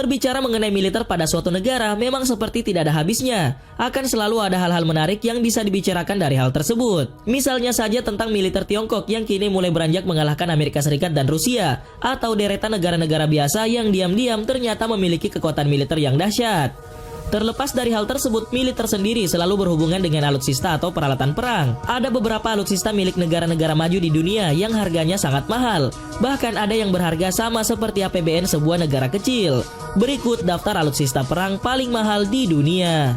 Berbicara mengenai militer pada suatu negara memang seperti tidak ada habisnya. Akan selalu ada hal-hal menarik yang bisa dibicarakan dari hal tersebut. Misalnya saja tentang militer Tiongkok yang kini mulai beranjak mengalahkan Amerika Serikat dan Rusia, atau deretan negara-negara biasa yang diam-diam ternyata memiliki kekuatan militer yang dahsyat. Terlepas dari hal tersebut, militer sendiri selalu berhubungan dengan alutsista atau peralatan perang. Ada beberapa alutsista milik negara-negara maju di dunia yang harganya sangat mahal. Bahkan ada yang berharga sama seperti APBN sebuah negara kecil. Berikut daftar alutsista perang paling mahal di dunia.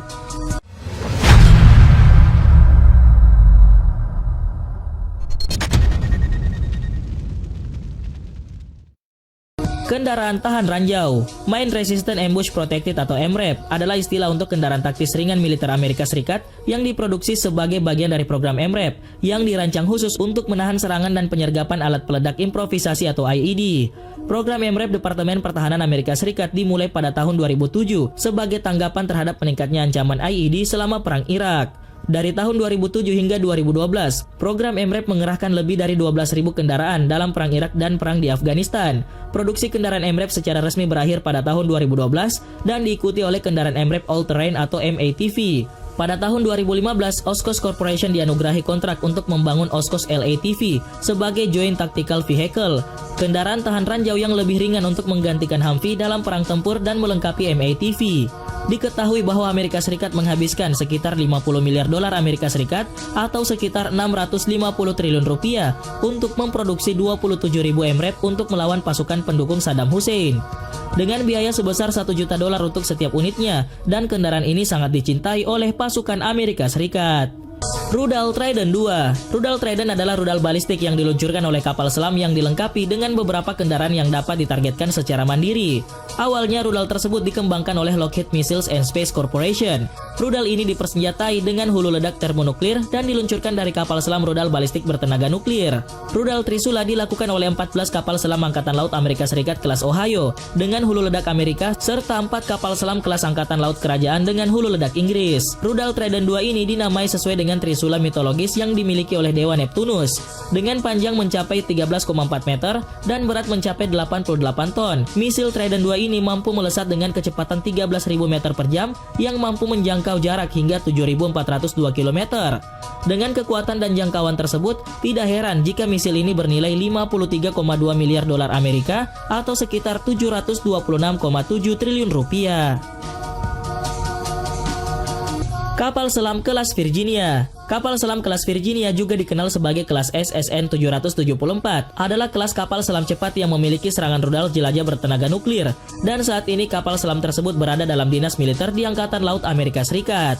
Kendaraan tahan ranjau, Mine Resistant Ambush Protected atau MRAP, adalah istilah untuk kendaraan taktis ringan militer Amerika Serikat yang diproduksi sebagai bagian dari program MRAP yang dirancang khusus untuk menahan serangan dan penyergapan alat peledak improvisasi atau IED. Program MRAP Departemen Pertahanan Amerika Serikat dimulai pada tahun 2007 sebagai tanggapan terhadap meningkatnya ancaman IED selama Perang Irak. Dari tahun 2007 hingga 2012, program MRAP mengerahkan lebih dari 12.000 kendaraan dalam Perang Irak dan Perang di Afghanistan. Produksi kendaraan MRAP secara resmi berakhir pada tahun 2012 dan diikuti oleh kendaraan MRAP All Terrain atau MATV. Pada tahun 2015, Oshkosh Corporation dianugerahi kontrak untuk membangun Oshkosh LATV sebagai Joint Tactical Vehicle, kendaraan tahan ranjau yang lebih ringan untuk menggantikan Humvee dalam perang tempur dan melengkapi MATV. Diketahui bahwa Amerika Serikat menghabiskan sekitar 50 miliar dolar Amerika Serikat atau sekitar 650 triliun rupiah untuk memproduksi 27.000 MRAP untuk melawan pasukan pendukung Saddam Hussein. Dengan biaya sebesar 1 juta dolar untuk setiap unitnya, dan kendaraan ini sangat dicintai oleh pasukan Amerika Serikat. Rudal Trident 2. Rudal Trident adalah rudal balistik yang diluncurkan oleh kapal selam yang dilengkapi dengan beberapa kendaraan yang dapat ditargetkan secara mandiri. Awalnya rudal tersebut dikembangkan oleh Lockheed Missiles and Space Corporation. Rudal ini dipersenjatai dengan hulu ledak termonuklir dan diluncurkan dari kapal selam rudal balistik bertenaga nuklir. Rudal Trisula dilakukan oleh 14 kapal selam Angkatan Laut Amerika Serikat kelas Ohio dengan hulu ledak Amerika serta 4 kapal selam kelas Angkatan Laut Kerajaan dengan hulu ledak Inggris. Rudal Trident 2 ini dinamai sesuai dengan Trisula mitologis yang dimiliki oleh Dewa Neptunus. Dengan panjang mencapai 13,4 meter dan berat mencapai 88 ton, misil Trident 2 ini mampu melesat dengan kecepatan 13.000 meter per jam yang mampu menjangkau jarak hingga 7.402 km. Dengan kekuatan dan jangkauan tersebut, tidak heran jika misil ini bernilai 53,2 miliar dolar Amerika atau sekitar 726,7 triliun rupiah. Kapal selam kelas Virginia. Kapal selam kelas Virginia juga dikenal sebagai kelas SSN 774 adalah kelas kapal selam cepat yang memiliki serangan rudal jelajah bertenaga nuklir, dan saat ini kapal selam tersebut berada dalam dinas militer di Angkatan Laut Amerika Serikat.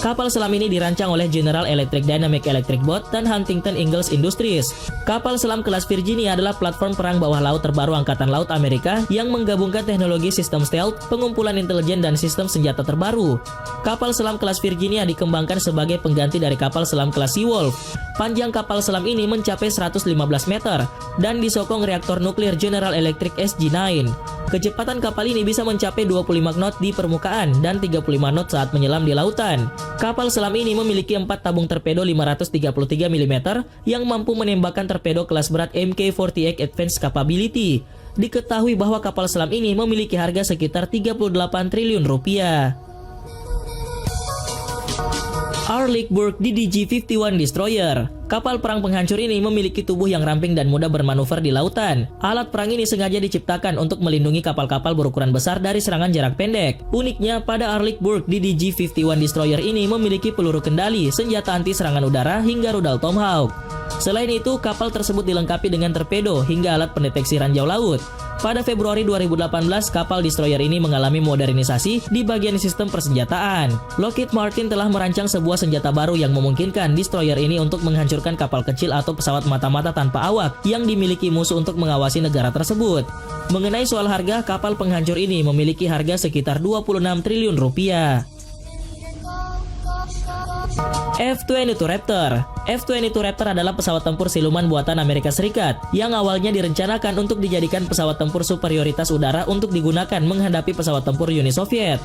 Kapal selam ini dirancang oleh General Electric Dynamic Electric Boat dan Huntington Ingalls Industries. Kapal selam kelas Virginia adalah platform perang bawah laut terbaru Angkatan Laut Amerika yang menggabungkan teknologi sistem stealth, pengumpulan intelijen, dan sistem senjata terbaru. Kapal selam kelas Virginia dikembangkan sebagai pengganti dari kapal selam kelas Seawolf. Panjang kapal selam ini mencapai 115 meter dan disokong reaktor nuklir General Electric SG-9. Kecepatan kapal ini bisa mencapai 25 knot di permukaan dan 35 knot saat menyelam di lautan. Kapal selam ini memiliki 4 tabung torpedo 533 mm yang mampu menembakkan torpedo kelas berat Mk-48 Advanced Capability. Diketahui bahwa kapal selam ini memiliki harga sekitar 38 triliun rupiah. Arleigh-Burke DDG-51 Destroyer. Kapal perang penghancur ini memiliki tubuh yang ramping dan mudah bermanuver di lautan. Alat perang ini sengaja diciptakan untuk melindungi kapal-kapal berukuran besar dari serangan jarak pendek. Uniknya, pada Arleigh-Burke DDG-51 Destroyer ini memiliki peluru kendali, senjata anti serangan udara, hingga rudal Tomahawk. Selain itu, kapal tersebut dilengkapi dengan torpedo hingga alat pendeteksi ranjau laut. Pada Februari 2018, kapal destroyer ini mengalami modernisasi di bagian sistem persenjataan. Lockheed Martin telah merancang sebuah senjata baru yang memungkinkan destroyer ini untuk menghancurkan kapal kecil atau pesawat mata-mata tanpa awak yang dimiliki musuh untuk mengawasi negara tersebut. Mengenai soal harga, kapal penghancur ini memiliki harga sekitar 26 triliun rupiah. F-22 Raptor. F-22 Raptor adalah pesawat tempur siluman buatan Amerika Serikat yang awalnya direncanakan untuk dijadikan pesawat tempur superioritas udara untuk digunakan menghadapi pesawat tempur Uni Soviet.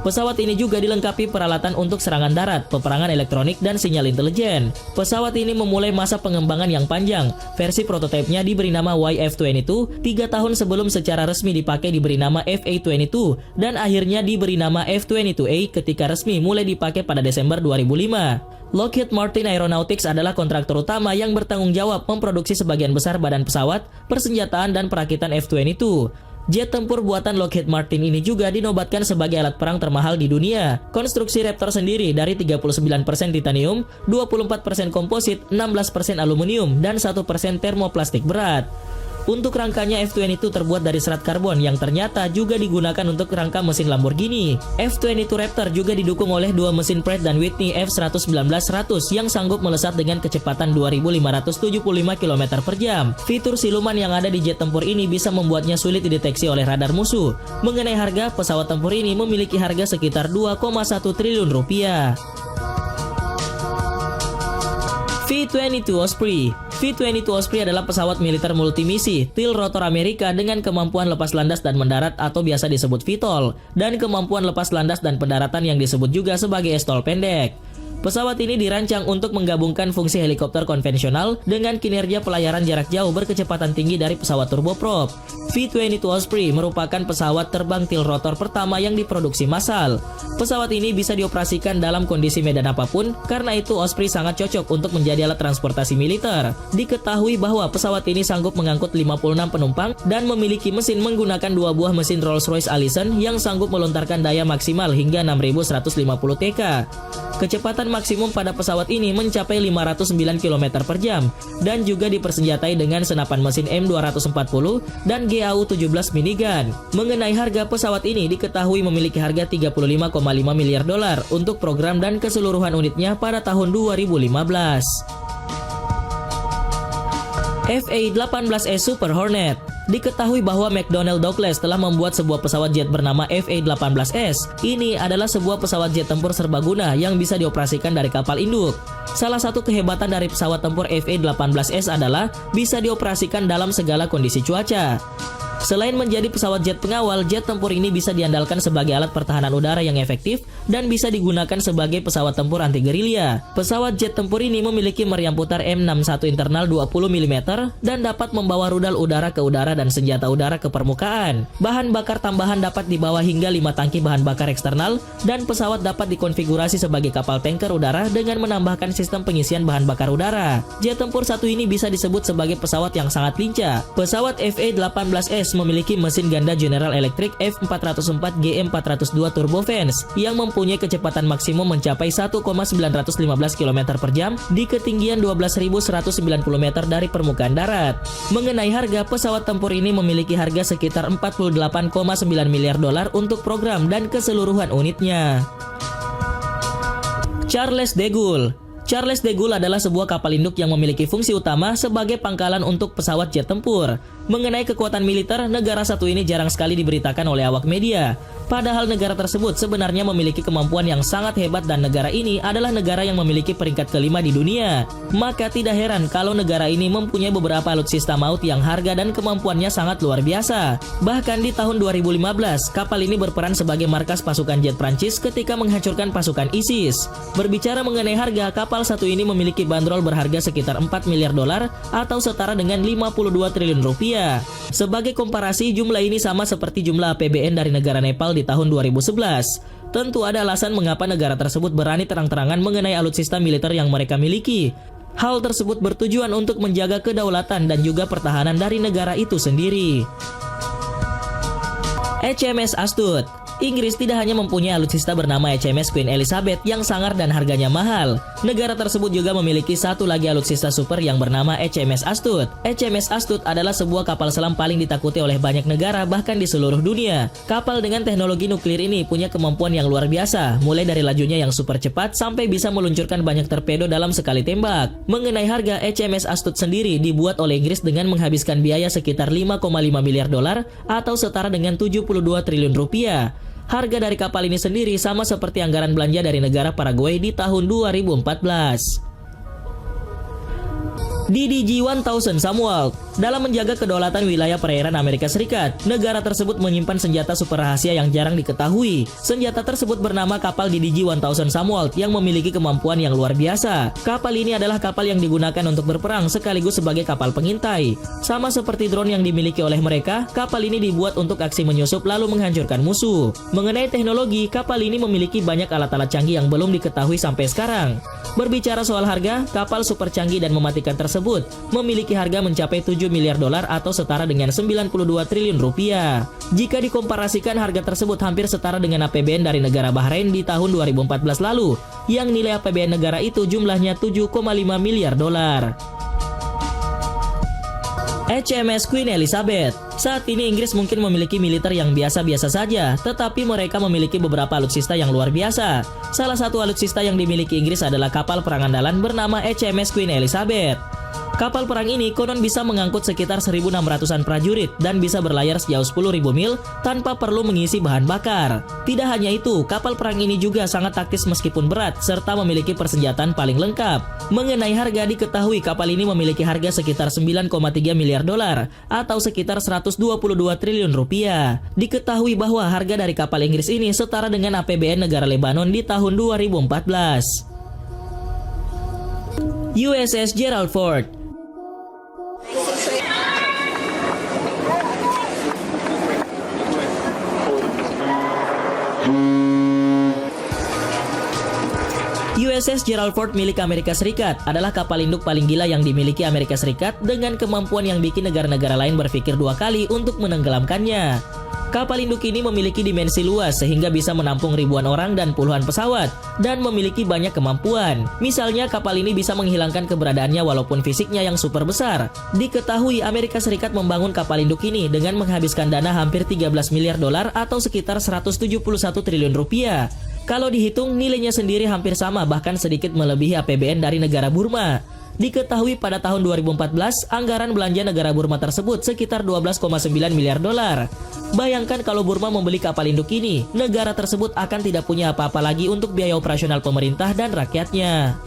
Pesawat ini juga dilengkapi peralatan untuk serangan darat, peperangan elektronik, dan sinyal intelijen. Pesawat ini memulai masa pengembangan yang panjang. Versi prototipenya diberi nama YF-22, 3 tahun sebelum secara resmi dipakai diberi nama FA-22, dan akhirnya diberi nama F-22A ketika resmi mulai dipakai pada Desember 2005. Lockheed Martin Aeronautics adalah kontraktor utama yang bertanggung jawab memproduksi sebagian besar badan pesawat, persenjataan, dan perakitan F-22. Jet tempur buatan Lockheed Martin ini juga dinobatkan sebagai alat perang termahal di dunia. Konstruksi Raptor sendiri dari 39% titanium, 24% komposit, 16% aluminium, dan 1% termoplastik berat. Untuk rangkanya F-22 terbuat dari serat karbon yang ternyata juga digunakan untuk rangka mesin Lamborghini. F-22 Raptor juga didukung oleh dua mesin Pratt & Whitney F119-100 yang sanggup melesat dengan kecepatan 2.575 km per jam. Fitur siluman yang ada di jet tempur ini bisa membuatnya sulit dideteksi oleh radar musuh. Mengenai harga, pesawat tempur ini memiliki harga sekitar 2,1 triliun rupiah. V-22 Osprey. V-22 Osprey adalah pesawat militer multimisi tilt rotor Amerika dengan kemampuan lepas landas dan mendarat atau biasa disebut VTOL, dan kemampuan lepas landas dan pendaratan yang disebut juga sebagai STOL pendek. Pesawat ini dirancang untuk menggabungkan fungsi helikopter konvensional dengan kinerja pelayaran jarak jauh berkecepatan tinggi dari pesawat turboprop. V-22 Osprey merupakan pesawat terbang tilt rotor pertama yang diproduksi massal. Pesawat ini bisa dioperasikan dalam kondisi medan apapun, karena itu Osprey sangat cocok untuk menjadi alat transportasi militer. Diketahui bahwa pesawat ini sanggup mengangkut 56 penumpang dan memiliki mesin menggunakan 2 buah mesin Rolls-Royce Allison yang sanggup melontarkan daya maksimal hingga 6.150 TK. Kecepatan maksimum pada pesawat ini mencapai 509 km per jam dan juga dipersenjatai dengan senapan mesin M240 dan GAU-17 minigun. Mengenai harga pesawat ini diketahui memiliki harga 35,5 miliar dolar untuk program dan keseluruhan unitnya pada tahun 2015. FA-18S Super Hornet. Diketahui bahwa McDonnell Douglas telah membuat sebuah pesawat jet bernama FA-18S. Ini adalah sebuah pesawat jet tempur serbaguna yang bisa dioperasikan dari kapal induk. Salah satu kehebatan dari pesawat tempur FA-18S adalah bisa dioperasikan dalam segala kondisi cuaca. Selain menjadi pesawat jet pengawal, jet tempur ini bisa diandalkan sebagai alat pertahanan udara yang efektif dan bisa digunakan sebagai pesawat tempur anti gerilya. Pesawat jet tempur ini memiliki meriam putar M61 internal 20 mm dan dapat membawa rudal udara ke udara dan senjata udara ke permukaan. Bahan bakar tambahan dapat dibawa hingga 5 tangki bahan bakar eksternal dan pesawat dapat dikonfigurasi sebagai kapal tanker udara dengan menambahkan sistem pengisian bahan bakar udara. Jet tempur satu ini bisa disebut sebagai pesawat yang sangat lincah. Pesawat FA-18S memiliki mesin ganda General Electric F404 GM402 turbofans yang mempunyai kecepatan maksimum mencapai 1,915 km per jam di ketinggian 12.190 meter dari permukaan darat. Mengenai harga, pesawat tempur ini memiliki harga sekitar 48,9 miliar dolar untuk program dan keseluruhan unitnya. Charles de Gaulle. Charles de Gaulle adalah sebuah kapal induk yang memiliki fungsi utama sebagai pangkalan untuk pesawat jet tempur. Mengenai kekuatan militer, negara satu ini jarang sekali diberitakan oleh awak media. Padahal negara tersebut sebenarnya memiliki kemampuan yang sangat hebat dan negara ini adalah negara yang memiliki peringkat kelima di dunia. Maka tidak heran kalau negara ini mempunyai beberapa alutsista maut yang harga dan kemampuannya sangat luar biasa. Bahkan di tahun 2015, kapal ini berperan sebagai markas pasukan jet Prancis ketika menghancurkan pasukan ISIS. Berbicara mengenai harga, kapal satu ini memiliki bandrol berharga sekitar 4 miliar dolar atau setara dengan 52 triliun rupiah. Sebagai komparasi, jumlah ini sama seperti jumlah APBN dari negara Nepal di tahun 2011. Tentu ada alasan mengapa negara tersebut berani terang-terangan mengenai alutsista militer yang mereka miliki. Hal tersebut bertujuan untuk menjaga kedaulatan dan juga pertahanan dari negara itu sendiri. HMS Astute. Inggris tidak hanya mempunyai alutsista bernama HMS Queen Elizabeth yang sangar dan harganya mahal. Negara tersebut juga memiliki satu lagi alutsista super yang bernama HMS Astute. HMS Astute adalah sebuah kapal selam paling ditakuti oleh banyak negara bahkan di seluruh dunia. Kapal dengan teknologi nuklir ini punya kemampuan yang luar biasa, mulai dari lajunya yang super cepat sampai bisa meluncurkan banyak torpedo dalam sekali tembak. Mengenai harga, HMS Astute sendiri dibuat oleh Inggris dengan menghabiskan biaya sekitar 5,5 miliar dolar atau setara dengan 72 triliun rupiah. Harga dari kapal ini sendiri sama seperti anggaran belanja dari negara Paraguay di tahun 2014. DDG-1000 Samuel. Dalam menjaga kedaulatan wilayah perairan Amerika Serikat, negara tersebut menyimpan senjata super rahasia yang jarang diketahui. Senjata tersebut bernama kapal DDG-1000 Samuel yang memiliki kemampuan yang luar biasa. Kapal ini adalah kapal yang digunakan untuk berperang sekaligus sebagai kapal pengintai. Sama seperti drone yang dimiliki oleh mereka, kapal ini dibuat untuk aksi menyusup lalu menghancurkan musuh. Mengenai teknologi, kapal ini memiliki banyak alat-alat canggih yang belum diketahui sampai sekarang. Berbicara soal harga, kapal super canggih dan mematikan tersebut memiliki harga mencapai $7 miliar atau setara dengan 92 triliun rupiah. Jika dikomparasikan, harga tersebut hampir setara dengan APBN dari negara Bahrain di tahun 2014 lalu, yang nilai APBN negara itu jumlahnya $7,5 miliar. HMS Queen Elizabeth. Saat ini Inggris mungkin memiliki militer yang biasa-biasa saja, tetapi mereka memiliki beberapa alutsista yang luar biasa. Salah satu alutsista yang dimiliki Inggris adalah kapal perang andalan bernama HMS Queen Elizabeth. Kapal perang ini konon bisa mengangkut sekitar 1.600-an prajurit dan bisa berlayar sejauh 10.000 mil tanpa perlu mengisi bahan bakar. Tidak hanya itu, kapal perang ini juga sangat taktis meskipun berat serta memiliki persenjataan paling lengkap. Mengenai harga, diketahui kapal ini memiliki harga sekitar 9,3 miliar dolar atau sekitar 122 triliun rupiah. Diketahui bahwa harga dari kapal Inggris ini setara dengan APBN negara Lebanon di tahun 2014. USS Gerald Ford. USS Gerald Ford milik Amerika Serikat adalah kapal induk paling gila yang dimiliki Amerika Serikat dengan kemampuan yang bikin negara-negara lain berpikir dua kali untuk menenggelamkannya. Kapal induk ini memiliki dimensi luas sehingga bisa menampung ribuan orang dan puluhan pesawat dan memiliki banyak kemampuan. Misalnya kapal ini bisa menghilangkan keberadaannya walaupun fisiknya yang super besar. Diketahui Amerika Serikat membangun kapal induk ini dengan menghabiskan dana hampir 13 miliar dolar atau sekitar 171 triliun rupiah. Kalau dihitung nilainya sendiri hampir sama, bahkan sedikit melebihi APBN dari negara Burma. Diketahui pada tahun 2014, anggaran belanja negara Burma tersebut sekitar 12,9 miliar dolar. Bayangkan kalau Burma membeli kapal induk ini, negara tersebut akan tidak punya apa-apa lagi untuk biaya operasional pemerintah dan rakyatnya.